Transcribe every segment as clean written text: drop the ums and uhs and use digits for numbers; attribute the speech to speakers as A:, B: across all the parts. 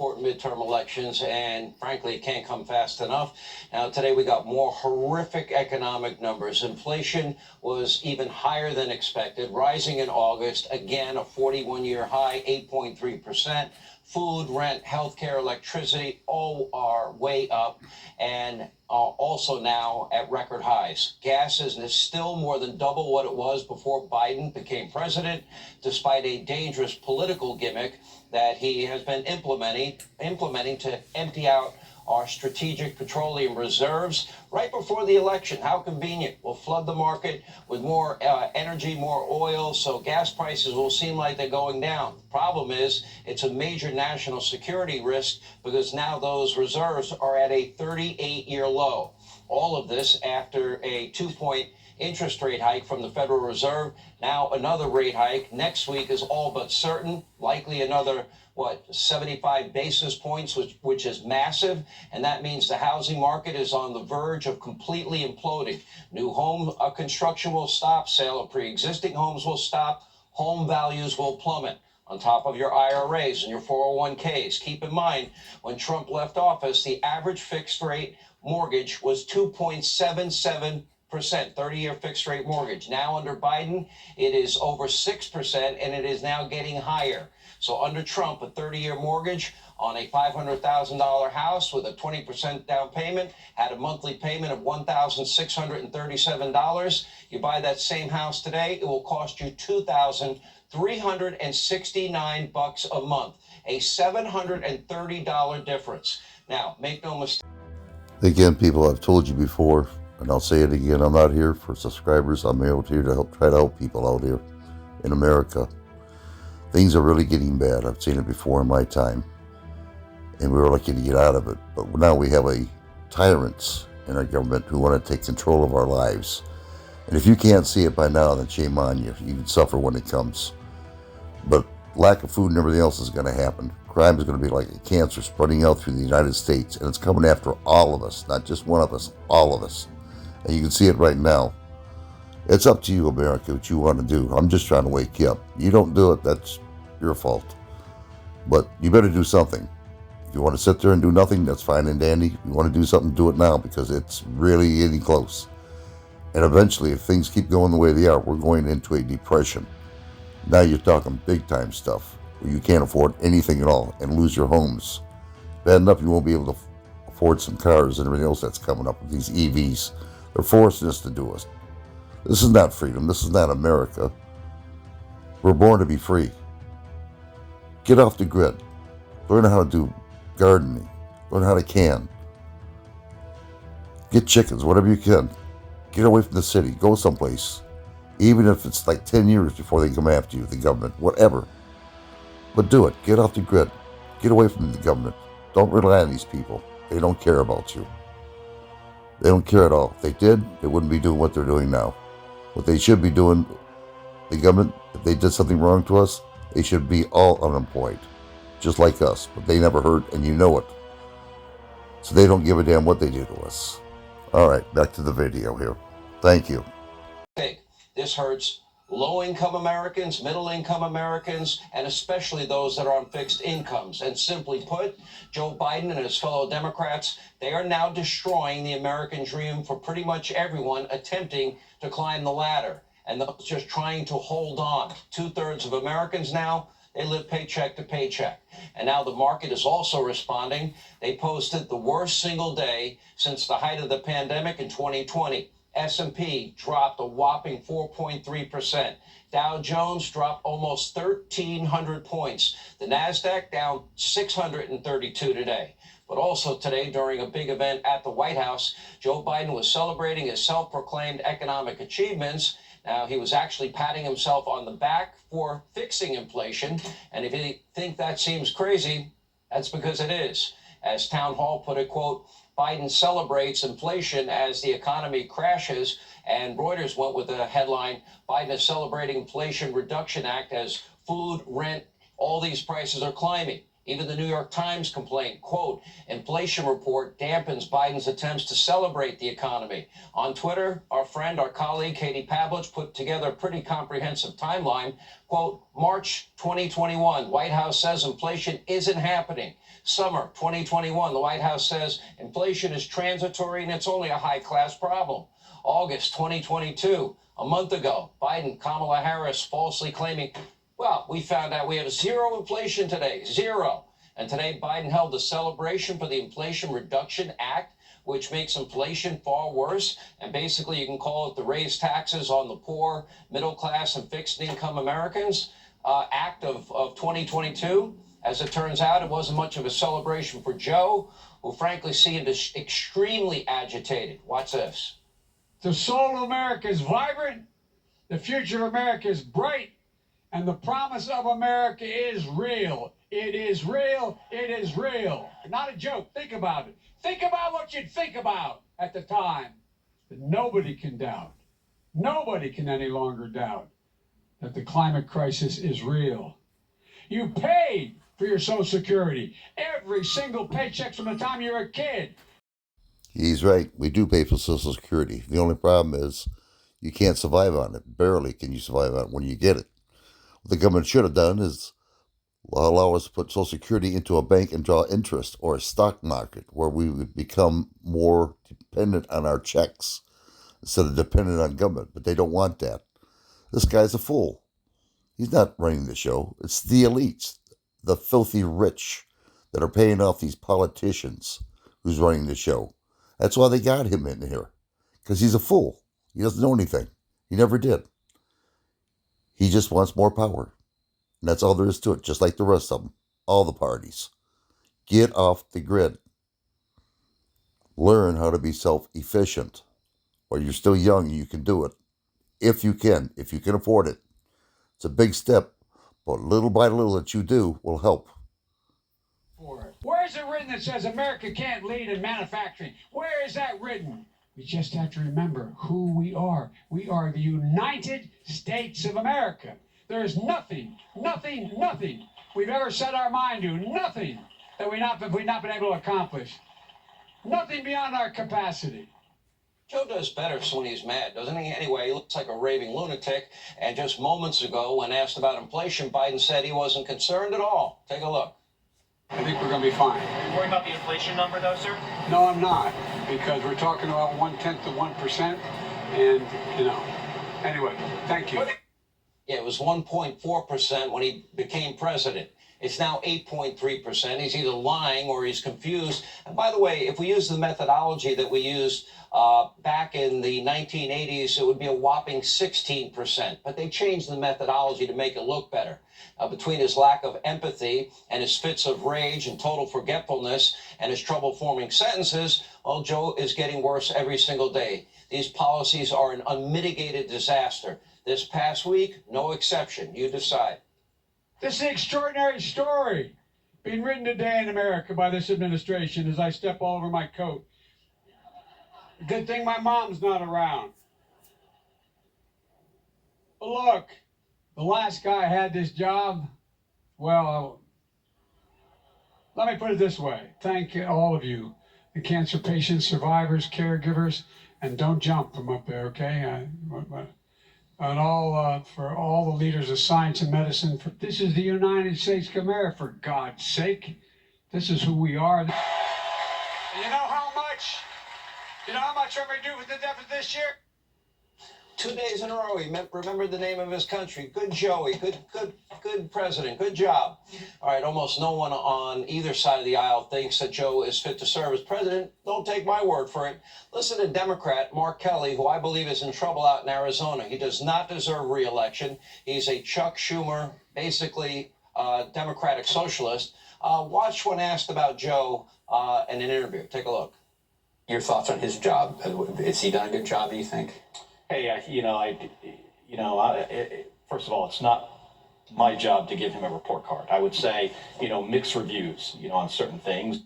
A: important midterm elections, and frankly, it can't come fast enough. Now, today we got more horrific economic numbers. Inflation was even higher than expected, rising in August, again, a 41-year high, 8.3%. Food, rent, healthcare, electricity, all are way up and also now at record highs. Gas is still more than double what it was before Biden became president, despite a dangerous political gimmick that he has been implementing to empty out our strategic petroleum reserves right before the election. How convenient. We'll flood the market with more energy, more oil, so gas prices will seem like they're going down. The problem is it's a major national security risk because now those reserves are at a 38-year low. All of this after a 2-point interest rate hike from the Federal Reserve. Now another rate hike next week is all but certain, likely another 75 basis points, which is massive. And that means the housing market is on the verge of completely imploding. New home construction will stop. Sale of pre-existing homes will stop. Home values will plummet. On top of your IRAs and your 401ks. Keep in mind, when Trump left office, the average fixed rate mortgage was 2.77%, 30-year fixed rate mortgage. Now under Biden, it is over 6%, and it is now getting higher. So under Trump, a 30-year mortgage on a $500,000 house with a 20% down payment had a monthly payment of $1,637. You buy that same house today, it will cost you $2,369 a month, a $730 difference. Now, make no mistake.
B: Again, people, I've told you before, and I'll say it again, I'm not here for subscribers. I'm out here to try to help people out here in America. Things are really getting bad. I've seen it before in my time, and we were lucky to get out of it. But now we have tyrants in our government who want to take control of our lives. And if you can't see it by now, then shame on you. You can suffer when it comes. But lack of food and everything else is going to happen. Crime is going to be like a cancer spreading out through the United States, and it's coming after all of us, not just one of us, all of us. And you can see it right now. It's up to you, America, what you want to do. I'm just trying to wake you up. You don't do it, that's your fault. But you better do something. If you want to sit there and do nothing, that's fine and dandy. If you want to do something, do it now, because it's really getting close. And eventually, if things keep going the way they are, we're going into a depression. Now you're talking big time stuff, where you can't afford anything at all and lose your homes. Bad enough you won't be able to afford some cars and everything else that's coming up with these EVs. They're forcing us to do it. This is not freedom. This is not America. We're born to be free. Get off the grid. Learn how to do gardening. Learn how to can. Get chickens, whatever you can. Get away from the city. Go someplace. Even if it's like 10 years before they come after you, the government, whatever. But do it. Get off the grid. Get away from the government. Don't rely on these people. They don't care about you. They don't care at all. If they did, they wouldn't be doing what they're doing now. What they should be doing, the government, if they did something wrong to us, they should be all unemployed, just like us. But they never heard, and you know it. So they don't give a damn what they do to us. All right, back to the video here. Thank you.
A: This hurts low-income Americans, middle-income Americans, and especially those that are on fixed incomes. And simply put, Joe Biden and his fellow Democrats, they are now destroying the American dream for pretty much everyone attempting to climb the ladder. And those just trying to hold on. 2/3 of Americans now, they live paycheck to paycheck. And now the market is also responding. They posted the worst single day since the height of the pandemic in 2020. S&P dropped a whopping 4.3%. Dow Jones dropped almost 1,300 points. The NASDAQ down 632 today. But also today, during a big event at the White House, Joe Biden was celebrating his self-proclaimed economic achievements. Now, he was actually patting himself on the back for fixing inflation. And if you think that seems crazy, that's because it is. As Town Hall put it, quote, Biden celebrates inflation as the economy crashes. And Reuters went with the headline, Biden is celebrating Inflation Reduction Act as food, rent, all these prices are climbing. Even the New York Times complained, quote, inflation report dampens Biden's attempts to celebrate the economy. On Twitter, our friend, our colleague, Katie Pavlich, put together a pretty comprehensive timeline. Quote, March 2021, White House says inflation isn't happening. Summer 2021, the White House says inflation is transitory and it's only a high-class problem. August 2022, a month ago, Biden, Kamala Harris falsely claiming, well, we found out we have zero inflation today, zero. And today, Biden held a celebration for the Inflation Reduction Act, which makes inflation far worse. And basically, you can call it the raise taxes on the poor, middle class, and fixed income Americans Act of 2022. As it turns out, it wasn't much of a celebration for Joe, who frankly seemed extremely agitated. Watch this.
C: The soul of America is vibrant, the future of America is bright, and the promise of America is real. It is real. It is real. Not a joke. Think about it. Think about what you'd think about at the time. That nobody can doubt. Nobody can any longer doubt that the climate crisis is real. You paid for your Social Security. Every single paycheck from the time you were a kid.
B: He's right. We do pay for Social Security. The only problem is you can't survive on it. Barely can you survive on it when you get it. What the government should have done is allow us to put Social Security into a bank and draw interest, or a stock market where we would become more dependent on our checks instead of dependent on government. But they don't want that. This guy's a fool. He's not running the show. It's the elites, the filthy rich that are paying off these politicians who's running the show. That's why they got him in here, because he's a fool. He doesn't know anything. He never did. He just wants more power. And that's all there is to it, just like the rest of them, all the parties. Get off the grid. Learn how to be self-efficient. While you're still young, you can do it. If you can afford it. It's a big step, but little by little that you do will help.
C: Where is it written that says America can't lead in manufacturing? Where is that written? We just have to remember who we are. We are the United States of America. There is nothing we've ever set our mind to, nothing that we've not been able to accomplish. Nothing beyond our capacity.
A: Joe does better when he's mad, doesn't he? Anyway, he looks like a raving lunatic. And just moments ago, when asked about inflation, Biden said he wasn't concerned at all. Take a look.
C: I think we're going to be fine.
D: Are you worried about the inflation number, though, sir?
C: No, I'm not, because we're talking about 0.1% of 1%, and, anyway, thank you.
A: Yeah, it was 1.4% when he became president. It's now 8.3%. He's either lying or he's confused. And by the way, if we use the methodology that we used back in the 1980s, it would be a whopping 16%. But they changed the methodology to make it look better. Between his lack of empathy and his fits of rage and total forgetfulness and his trouble forming sentences, well, Joe is getting worse every single day. These policies are an unmitigated disaster. This past week, no exception. You decide.
C: This is an extraordinary story being written today in America by this administration as I step all over my coat. Good thing my mom's not around. But look, the last guy had this job. Well, let me put it this way. Thank all of you, the cancer patients, survivors, caregivers, and don't jump from up there, okay? And for all the leaders of science and medicine. This is the United States of America, for God's sake. This is who we are. And you know how much I'm going to do with the deficit this year?
A: 2 days in a row, he remembered the name of his country. Good Joey, good president, good job. All right, almost no one on either side of the aisle thinks that Joe is fit to serve as president. Don't take my word for it. Listen to Democrat Mark Kelly, who I believe is in trouble out in Arizona. He does not deserve re-election. He's a Chuck Schumer, basically Democratic socialist. Watch when asked about Joe in an interview. Take a look.
E: Your thoughts on his job? Has he done a good job, do you think?
D: Hey, first of all, it's not my job to give him a report card. I would say, mixed reviews, on certain things.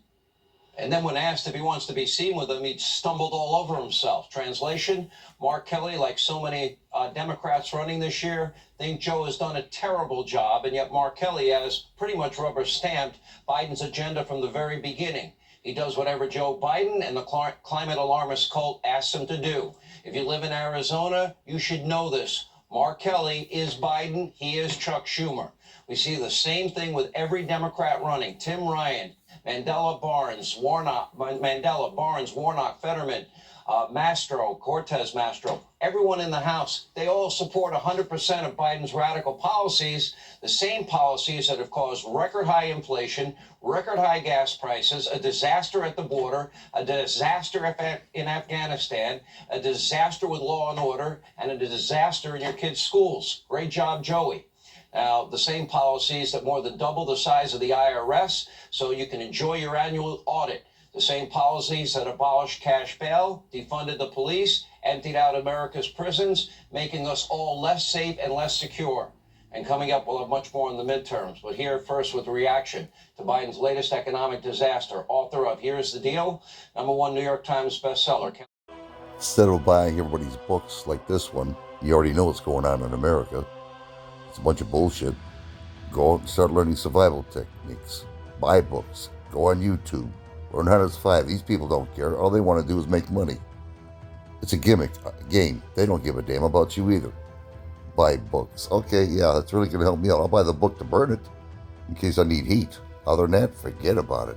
A: And then when asked if he wants to be seen with them, he stumbled all over himself. Translation, Mark Kelly, like so many Democrats running this year, think Joe has done a terrible job, and yet Mark Kelly has pretty much rubber stamped Biden's agenda from the very beginning. He does whatever Joe Biden and the climate alarmist cult asks him to do. If you live in Arizona, you should know this. Mark Kelly is Biden. He is Chuck Schumer. We see the same thing with every Democrat running. Tim Ryan, Mandela, Barnes, Warnock, Fetterman, Mastro, Cortez Mastro, everyone in the House, they all support 100% of Biden's radical policies, the same policies that have caused record high inflation, record high gas prices, a disaster at the border, a disaster in Afghanistan, a disaster with law and order, and a disaster in your kids' schools. Great job, Joey. Now, the same policies that more than double the size of the IRS so you can enjoy your annual audit. The same policies that abolished cash bail, defunded the police, emptied out America's prisons, making us all less safe and less secure. And coming up, we'll have much more in the midterms. But here first with the reaction to Biden's latest economic disaster. Author of Here's the Deal, #1 New York Times bestseller.
B: Instead of buying everybody's books like this one, you already know what's going on in America. It's a bunch of bullshit. Go out and start learning survival techniques. Buy books. Go on YouTube. Learn how to survive. These people don't care. All they want to do is make money. It's a gimmick, a game. They don't give a damn about you either. Buy books. Okay, yeah, that's really going to help me out. I'll buy the book to burn it in case I need heat. Other than that, forget about it.